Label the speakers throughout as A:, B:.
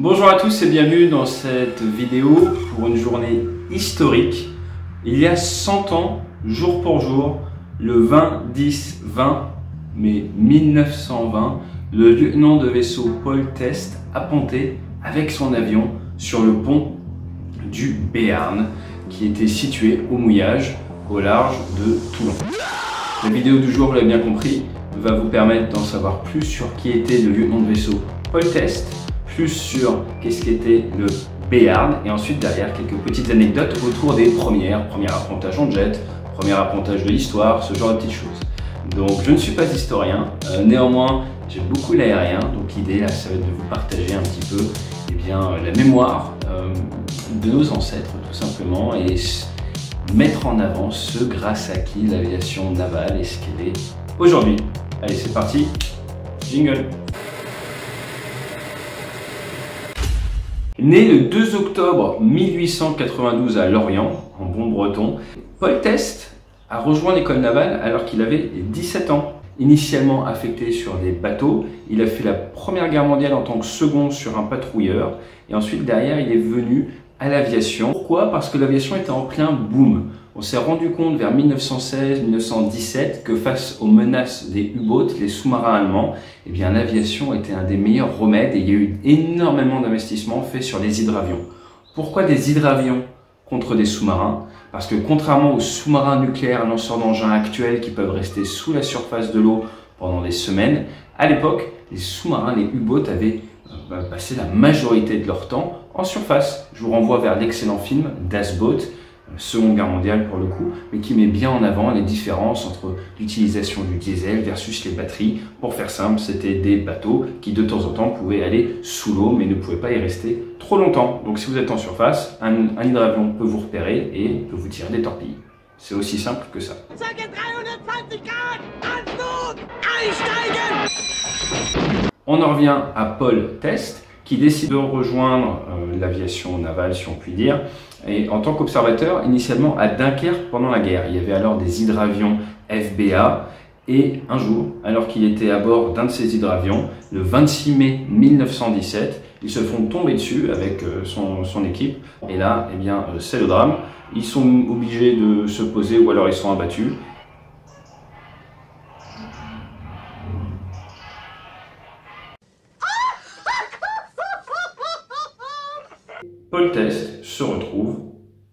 A: Bonjour à tous et bienvenue dans cette vidéo pour une journée historique. Il y a 100 ans, jour pour jour, le 20-10-20, mais 1920, le lieutenant de vaisseau Paul Teste a ponté avec son avion sur le pont du Béarn qui était situé au mouillage au large de Toulon. La vidéo du jour, vous l'avez bien compris, va vous permettre d'en savoir plus sur qui était le lieutenant de vaisseau Paul Teste, plus sur qu'est-ce qu'était le Béarn, et ensuite derrière quelques petites anecdotes autour des premiers apprentissages en jet, premier apprentissage de l'histoire, ce genre de petites choses. Donc je ne suis pas historien, néanmoins j'aime beaucoup l'aérien, donc l'idée là ça va être de vous partager un petit peu la mémoire de nos ancêtres tout simplement, et mettre en avant ce grâce à qui l'aviation navale est ce qu'elle est aujourd'hui. Allez, c'est parti, jingle. Né le 2 octobre 1892 à Lorient, en bon breton, Paul Teste a rejoint l'école navale alors qu'il avait 17 ans. Initialement affecté sur des bateaux, il a fait la Première Guerre mondiale en tant que second sur un patrouilleur, et ensuite derrière il est venu à l'aviation. Pourquoi? Parce que l'aviation était en plein boom. On s'est rendu compte vers 1916-1917 que face aux menaces des U-boats, les sous-marins allemands, l'aviation était un des meilleurs remèdes, et il y a eu énormément d'investissements faits sur les hydravions. Pourquoi des hydravions contre des sous-marins? Parce que contrairement aux sous-marins nucléaires lanceurs d'engins actuels qui peuvent rester sous la surface de l'eau pendant des semaines, à l'époque, les sous-marins, les U-boats avaient passé la majorité de leur temps en surface. Je vous renvoie vers l'excellent film Das Boot, Seconde Guerre mondiale pour le coup, mais qui met bien en avant les différences entre l'utilisation du diesel versus les batteries. Pour faire simple, c'était des bateaux qui de temps en temps pouvaient aller sous l'eau mais ne pouvaient pas y rester trop longtemps. Donc si vous êtes en surface, un hydravion peut vous repérer et peut vous tirer des torpilles. C'est aussi simple que ça. On en revient à Paul Teste, qui décide de rejoindre l'aviation navale, si on peut dire, et en tant qu'observateur, initialement à Dunkerque pendant la guerre. Il y avait alors des hydravions FBA, et un jour, alors qu'il était à bord d'un de ces hydravions, le 26 mai 1917, ils se font tomber dessus avec son équipe, et là, c'est le drame. Ils sont obligés de se poser ou alors ils sont abattus. Paul Teste se retrouve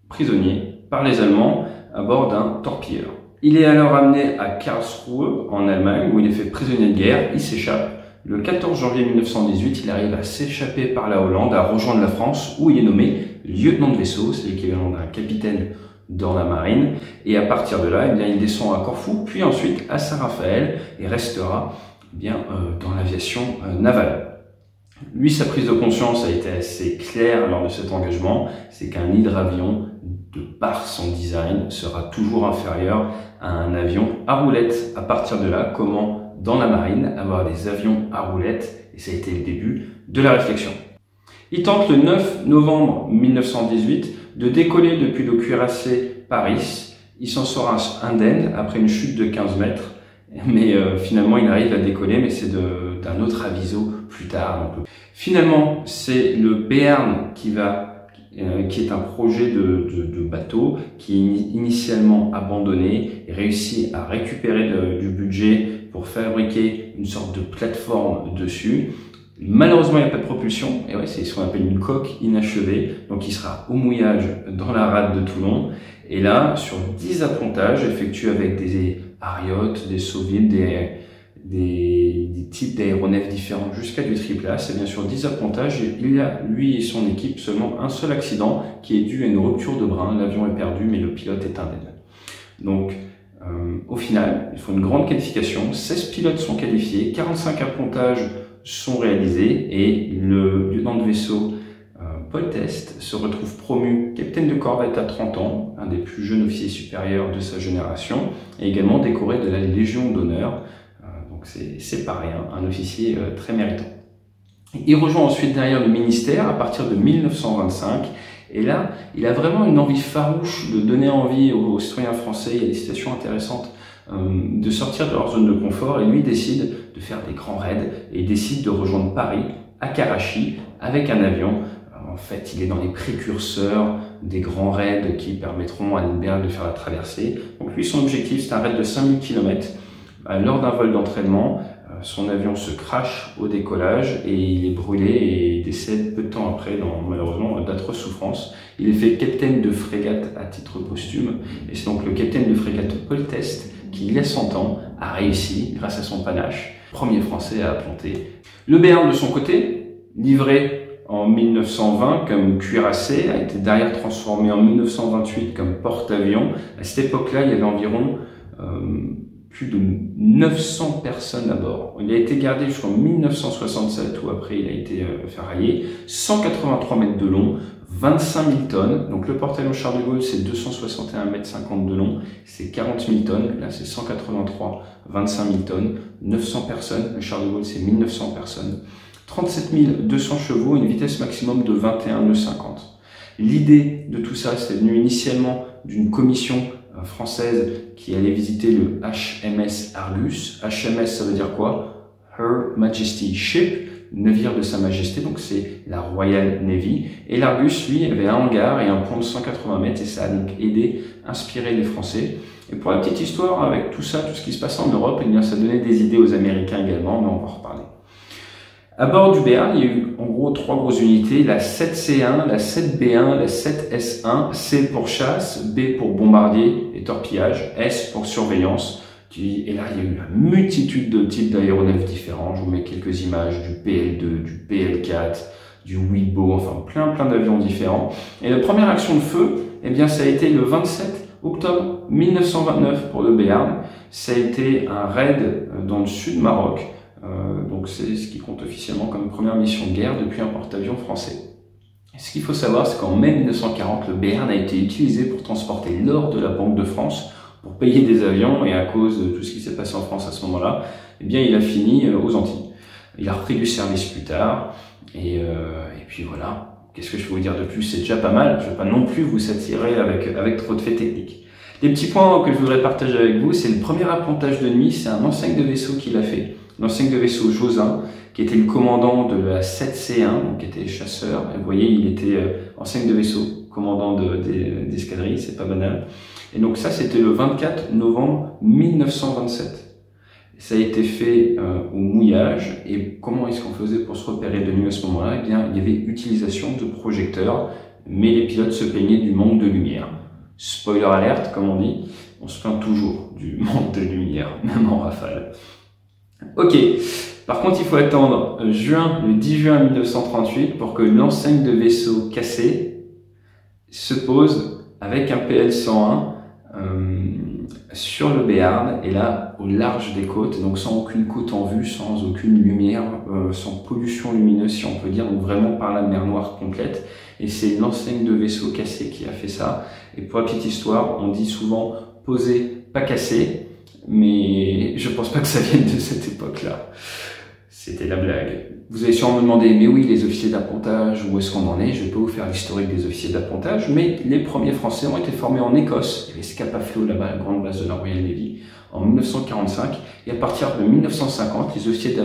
A: prisonnier par les Allemands à bord d'un torpilleur. Il est alors amené à Karlsruhe en Allemagne où il est fait prisonnier de guerre, il s'échappe. Le 14 janvier 1918, il arrive à s'échapper par la Hollande, à rejoindre la France où il est nommé lieutenant de vaisseau, c'est l'équivalent d'un capitaine dans la marine, et à partir de là, il descend à Corfou, puis ensuite à Saint-Raphaël et restera dans l'aviation navale. Lui, sa prise de conscience a été assez claire lors de cet engagement, c'est qu'un hydravion, de par son design, sera toujours inférieur à un avion à roulettes. À partir de là, comment, dans la marine, avoir des avions à roulettes, et ça a été le début de la réflexion. Il tente le 9 novembre 1918 de décoller depuis le cuirassé Paris. Il s'en sort indemne après une chute de 15 mètres. Mais finalement, il arrive à décoller, mais c'est d'un autre aviso plus tard. Donc, finalement, c'est le Béarn qui est un projet de bateau qui est initialement abandonné et réussit à récupérer du budget pour fabriquer une sorte de plateforme dessus. Malheureusement, il n'y a pas de propulsion, et c'est ce qu'on appelle une coque inachevée, donc il sera au mouillage dans la rade de Toulon. Et là, sur 10 appontages effectués avec des Harriot, des Soviet, des types d'aéronefs différents jusqu'à du triplace, et bien sûr 10 appontages, il y a lui et son équipe seulement un seul accident qui est dû à une rupture de brin. L'avion est perdu, mais le pilote est indemne. Donc, au final, il faut une grande qualification. 16 pilotes sont qualifiés, 45 appontages sont réalisés, et le lieutenant de vaisseau Paul Teste se retrouve promu capitaine de corvette à 30 ans, un des plus jeunes officiers supérieurs de sa génération, et également décoré de la Légion d'honneur. Donc c'est pas rien, un officier très méritant. Il rejoint ensuite derrière le ministère à partir de 1925, et là, il a vraiment une envie farouche de donner envie aux citoyens français. Il y a des citations intéressantes de sortir de leur zone de confort, et lui décide de faire des grands raids et décide de rejoindre Paris à Karachi avec un avion. En fait, il est dans les précurseurs des grands raids qui permettront à Lindbergh de faire la traversée. Donc lui, son objectif, c'est un raid de 5000 km. Lors d'un vol d'entraînement, son avion se crache au décollage et il est brûlé et décède peu de temps après dans malheureusement d'atroces souffrances. Il est fait capitaine de frégate à titre posthume et c'est donc le capitaine de frégate Paul Teste qui, il y a 100 ans, a réussi, grâce à son panache, premier Français à planter. Le Béarn, de son côté, livré en 1920 comme cuirassé, a été derrière transformé en 1928 comme porte-avions. À cette époque-là, il y avait environ plus de 900 personnes à bord. Il a été gardé jusqu'en 1967 où après il a été ferraillé. 183 mètres de long, 25 000 tonnes. Donc le porte-avions Charles de Gaulle c'est 261 mètres 50 de long, c'est 40 000 tonnes. Là c'est 183, 25 000 tonnes, 900 personnes. Le Charles de Gaulle c'est 1900 personnes. 37 200 chevaux, une vitesse maximum de 21 nœuds 50. L'idée de tout ça, c'est venu initialement d'une commission française qui allait visiter le HMS Argus. HMS, ça veut dire quoi? Her Majesty Ship, navire de Sa Majesté, donc c'est la Royal Navy. Et l'Argus, lui, avait un hangar et un pont de 180 mètres, et ça a donc aidé, inspiré les Français. Et pour la petite histoire, avec tout ça, tout ce qui se passe en Europe, eh bien, ça donnait des idées aux Américains également, mais on va en reparler. À bord du Béarn, il y a eu en gros 3 grosses unités, la 7C1, la 7B1, la 7S1, C pour chasse, B pour bombardier et torpillage, S pour surveillance. Et là, il y a eu une multitude de types d'aéronefs différents. Je vous mets quelques images du PL2, du PL4, du Wibo, enfin plein d'avions différents. Et la première action de feu, eh bien, ça a été le 27 octobre 1929 pour le Béarn. Ça a été un raid dans le sud Maroc. Donc c'est ce qui compte officiellement comme première mission de guerre depuis un porte-avions français. Et ce qu'il faut savoir, c'est qu'en mai 1940, le Béarn a été utilisé pour transporter l'or de la Banque de France pour payer des avions, et à cause de tout ce qui s'est passé en France à ce moment-là, eh bien il a fini aux Antilles. Il a repris du service plus tard, et puis voilà. Qu'est-ce que je peux vous dire de plus? C'est déjà pas mal. Je ne vais pas non plus vous saturer avec trop de faits techniques. Les petits points que je voudrais partager avec vous, c'est le premier appontage de nuit, c'est un enseigne de vaisseau qui l'a fait. L'enseigne de vaisseau Josin, qui était le commandant de la 7C1, donc qui était chasseur. Et vous voyez, il était enseigne de vaisseau, commandant d'escadrille, c'est pas banal. Et donc ça, c'était le 24 novembre 1927. Ça a été fait au mouillage. Et comment est-ce qu'on faisait pour se repérer de nuit à ce moment-là? Eh bien, il y avait utilisation de projecteurs, mais les pilotes se plaignaient du manque de lumière. Spoiler alerte, comme on dit, on se plaint toujours du manque de lumière, même en rafale. Ok, par contre il faut attendre le 10 juin 1938 pour que l'enseigne de vaisseau cassé se pose avec un PL-101 sur le Béarn, et là au large des côtes, donc sans aucune côte en vue, sans aucune lumière, sans pollution lumineuse si on peut dire, donc vraiment par la mer Noire complète. Et c'est l'enseigne de vaisseau cassé qui a fait ça. Et pour la petite histoire, on dit souvent poser, pas casser, mais je pense pas que ça vienne de cette époque-là. C'était la blague. Vous allez sûrement me demander, mais oui, les officiers d'appontage, où est-ce qu'on en est? Je vais pas vous faire l'historique des officiers d'appontage, mais les premiers Français ont été formés en Écosse, les Scapa Flow là-bas, la grande base de la Royal Navy, en 1945. Et à partir de 1950, les officiers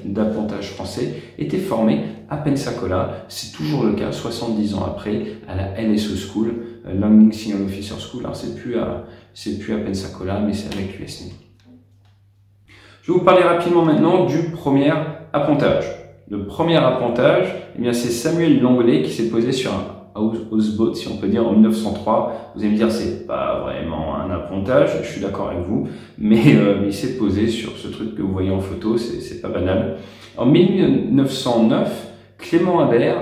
A: d'appontage français étaient formés à Pensacola. C'est toujours le cas, 70 ans après, à la LSO School, Landing Signal Officer School. Alors c'est plus à Pensacola, mais c'est avec l'US Navy. Je vais vous parler rapidement maintenant du premier appontage. Le premier appontage, eh bien, c'est Samuel Langlais qui s'est posé sur un houseboat, si on peut dire, en 1903. Vous allez me dire, c'est pas vraiment un appontage, je suis d'accord avec vous, mais il s'est posé sur ce truc que vous voyez en photo, c'est pas banal. En 1909, Clément Ader,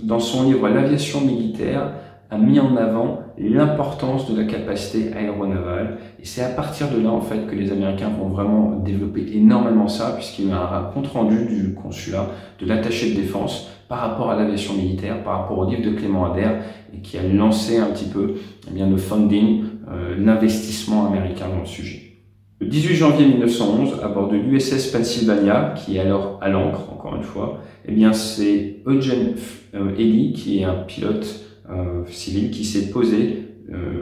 A: dans son livre L'aviation militaire, a mis en avant l'importance de la capacité aéronavale, et c'est à partir de là en fait que les Américains vont vraiment développer énormément ça, puisqu'il y a un compte rendu du consulat, de l'attaché de défense par rapport à l'aviation militaire, par rapport au livre de Clément Ader, et qui a lancé un petit peu le funding, l'investissement américain dans le sujet. Le 18 janvier 1911, à bord de l'USS Pennsylvania, qui est alors à l'ancre, encore une fois, eh bien c'est Eugene Ely, qui est un pilote civil, qui s'est posé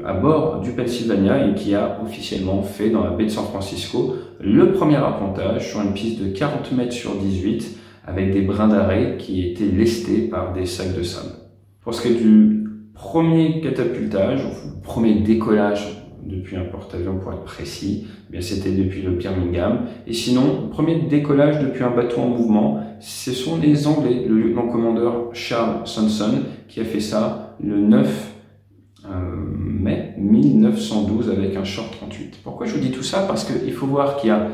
A: à bord du Pennsylvania et qui a officiellement fait dans la baie de San Francisco le premier appontage sur une piste de 40 mètres sur 18 avec des brins d'arrêt qui étaient lestés par des sacs de sable. Pour ce qui est du premier catapultage, ou premier décollage depuis un porte-avions pour être précis, eh bien c'était depuis le Birmingham. Et sinon, le premier décollage depuis un bateau en mouvement, ce sont les Anglais, le lieutenant-commandeur Charles Sanson, qui a fait ça le 9 mai 1912 avec un Short 38. Pourquoi je vous dis tout ça? Parce qu'il faut voir qu'il y a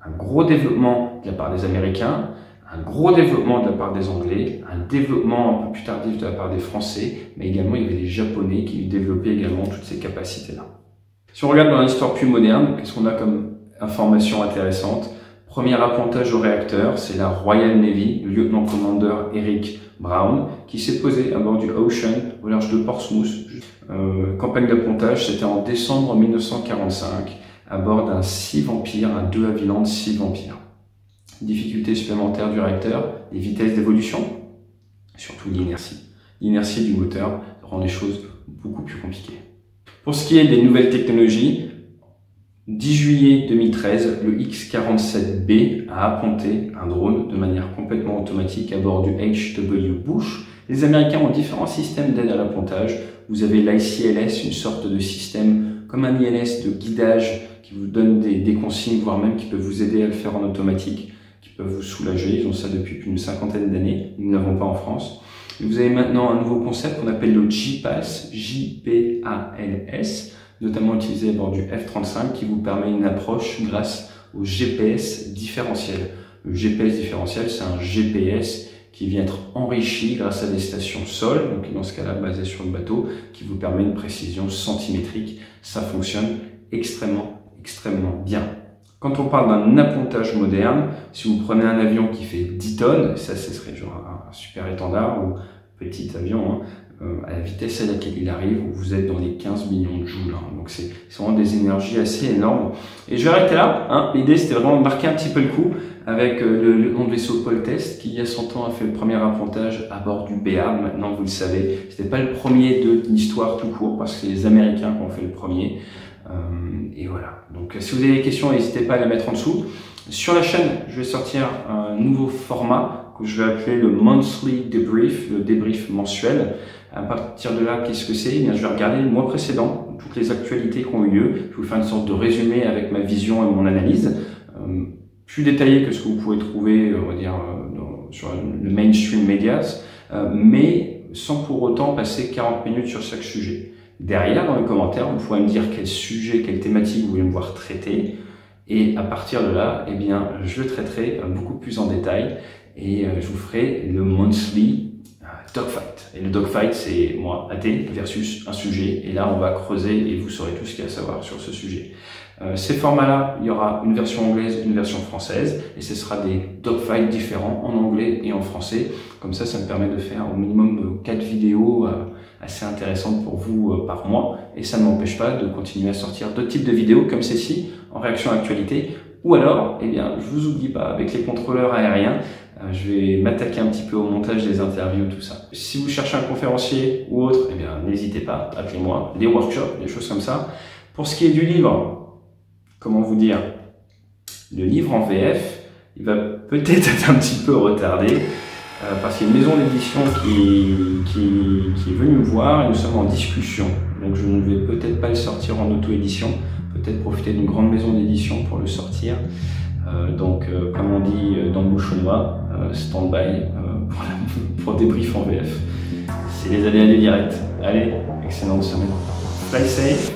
A: un gros développement de la part des Américains, un gros développement de la part des Anglais, un développement un peu plus tardif de la part des Français, mais également il y avait les Japonais qui développaient également toutes ces capacités-là. Si on regarde dans l'histoire plus moderne, qu'est-ce qu'on a comme information intéressante? Premier appontage au réacteur, c'est la Royal Navy, le lieutenant-commandeur Eric Brown, qui s'est posé à bord du Ocean au large de Portsmouth. Campagne d'appontage, c'était en décembre 1945, à bord d'un Sea Vampire, un 2 Havilland Sea Vampire. Difficulté supplémentaire du réacteur, les vitesses d'évolution, surtout l'inertie. L'inertie du moteur rend les choses beaucoup plus compliquées. Pour ce qui est des nouvelles technologies, 10 juillet 2013, le X-47B a apponté un drone de manière complètement automatique à bord du H.W. Bush. Les Américains ont différents systèmes d'aide à l'appontage. Vous avez l'ICLS, une sorte de système comme un ILS de guidage qui vous donne des consignes, voire même qui peut vous aider à le faire en automatique, qui peuvent vous soulager. Ils ont ça depuis plus d'une cinquantaine d'années. Nous n'avons pas en France. Et vous avez maintenant un nouveau concept qu'on appelle le JPALS, J-P-A-L-S, notamment utilisé à bord du F-35, qui vous permet une approche grâce au GPS différentiel. Le GPS différentiel, c'est un GPS qui vient être enrichi grâce à des stations sol, donc dans ce cas-là basé sur le bateau, qui vous permet une précision centimétrique. Ça fonctionne extrêmement bien. Quand on parle d'un appontage moderne, si vous prenez un avion qui fait 10 tonnes, ça ce serait genre un super étendard ou petit avion, à la vitesse à laquelle il arrive, vous êtes dans les 15 millions de joules. Donc c'est vraiment des énergies assez énormes. Et je vais arrêter là. L'idée c'était vraiment de marquer un petit peu le coup avec le lieutenant de vaisseau Paul Test qui il y a 100 ans a fait le premier appontage à bord du Béarn. Maintenant vous le savez, c'était pas le premier de l'histoire tout court parce que c'est les Américains qui ont fait le premier. Et voilà. Donc si vous avez des questions, n'hésitez pas à les mettre en dessous. Sur la chaîne, je vais sortir un nouveau format que je vais appeler le Monthly Debrief, le débrief mensuel. À partir de là, qu'est-ce que c'est? Eh bien, je vais regarder le mois précédent, toutes les actualités qui ont eu lieu. Je vais vous faire une sorte de résumé avec ma vision et mon analyse, plus détaillé que ce que vous pouvez trouver, on va dire, sur le mainstream medias, mais sans pour autant passer 40 minutes sur chaque sujet. Derrière, dans les commentaires, vous pouvez me dire quel sujet, quelle thématique vous voulez me voir traiter. Et à partir de là, eh bien, je traiterai beaucoup plus en détail et je vous ferai le monthly dogfight. Et le dogfight, c'est moi, athée, versus un sujet. Et là, on va creuser et vous saurez tout ce qu'il y a à savoir sur ce sujet. Ces formats-là, il y aura une version anglaise, une version française. Et ce sera des dogfights différents en anglais et en français. Comme ça me permet de faire au minimum 4 vidéos assez intéressantes pour vous par mois. Et ça ne m'empêche pas de continuer à sortir d'autres types de vidéos comme celle-ci, en réaction à l'actualité. Ou alors, eh bien, je vous oublie pas, avec les contrôleurs aériens, je vais m'attaquer un petit peu au montage des interviews, tout ça. Si vous cherchez un conférencier ou autre, eh bien, n'hésitez pas, appelez-moi, des workshops, des choses comme ça. Pour ce qui est du livre, comment vous dire, le livre en VF, il va peut-être être un petit peu retardé, parce qu'il y a une maison d'édition qui est venue me voir et nous sommes en discussion. Donc je ne vais peut-être pas le sortir en auto-édition, peut-être profiter d'une grande maison d'édition pour le sortir. Comme on dit dans le bouchonnois, stand-by pour débrief en VF. C'est les aléas du direct. Allez, excellente semaine. Fly safe.